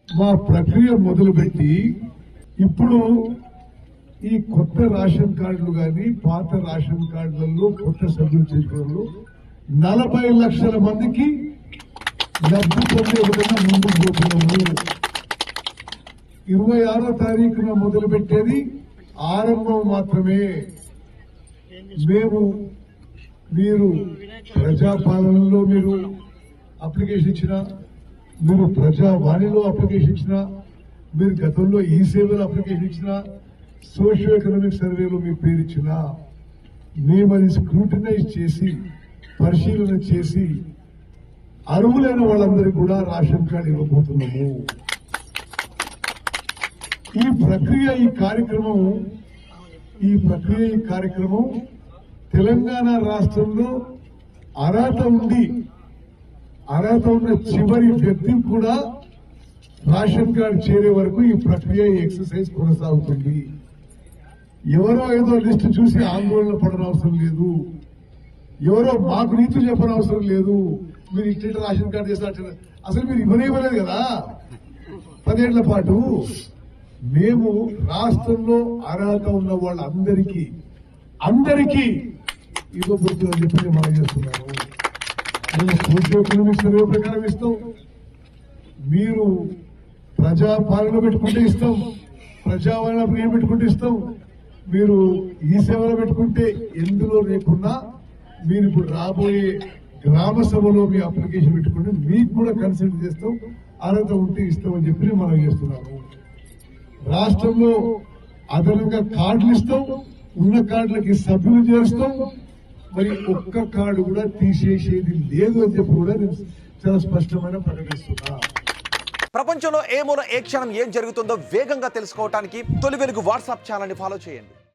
మా ప్రక్రియ మొదలుపెట్టి ఇప్పుడు ఈ కొత్త రేషన్ కార్డులు గాని పాత రేషన్ కార్డులలో కొత్త సభ్యులు చేసుకోవడంలో 40 లక్షల మందికి లబ్ధి పొందే విధంగా ముందుకు పోతున్నాము. 26వ తారీఖున మొదలుపెట్టేది ఆరంభం మాత్రమే. మీరు ప్రజాపాలనలో మీరు అప్లికేషన్ ఇచ్చినా, మీరు ప్రజావాణిలో అప్లికేషన్ ఇచ్చినా, మీరు గతంలో ఈ సేవలో అప్లికేషన్ ఇచ్చినా, సోషియో ఎకనామిక్ సర్వేలో మీ పేరు ఇచ్చినా, మేము అది స్క్రూటినైజ్ చేసి పరిశీలన చేసి అర్హులైన వాళ్ళందరికీ కూడా రేషన్ కార్డు ఇవ్వబోతున్నాము. ఈ ప్రక్రియ ఈ కార్యక్రమం తెలంగాణ రాష్ట్రంలో అర్హత ఉన్న చివరి వ్యక్తి కూడా రేషన్ కార్డు చేరే వరకు ఈ ప్రక్రియ ఎక్సర్సైజ్ కొనసాగుతుంది. ఎవరో ఏదో లిస్టు చూసి ఆందోళన పడనవసరం లేదు. ఎవరో మాకు నీతులు చెప్పనవసరం లేదు. మీరు ఇట్లా రేషన్ కార్డు చేస్తారు, అసలు మీరు ఇవ్వలేదు కదా 10 ఏళ్ల పాటు. మేము రాష్ట్రంలో అర్హత ఉన్న వాళ్ళందరికీ ఇవ్వబోతుందని చెప్పి మనం చేస్తున్నాము. మేము సోషియో ఎకనామిక్ సర్వే ప్రకారం ఇస్తాం. మీరు ప్రజాపాలన పెట్టుకుంటే ఇస్తాం, ప్రజావాణి ఏం పెట్టుకుంటే ఇస్తాం. మీరు ఈ సేవలో పెట్టుకుంటే ఎందులో లేకున్నా మీరు ఇప్పుడు రాబోయే గ్రామ సభలో మీ అప్లికేషన్ పెట్టుకుంటే మీకు కూడా కన్సల్ట్ చేస్తాం. అర్హత ఉంటే ఇస్తామని చెప్పి మనం చేస్తున్నాము. రాష్ట్రంలో అదనంగా కార్డులు ఇస్తాం, ఉన్న కార్డులకి సభ్యులు చేస్తాం. మరి ఒక్క కార్డు కూడా తీసేసేది లేదు అని చెప్పి కూడా నేను చాలా స్పష్టమైన ప్రకటిస్తున్నా. ప్రపంచంలో ఏ మూల ఏ క్షణం ఏం జరుగుతుందో వేగంగా తెలుసుకోవడానికి తొలి వెలుగు వాట్సాప్ ఛానల్ ని ఫాలో చేయండి.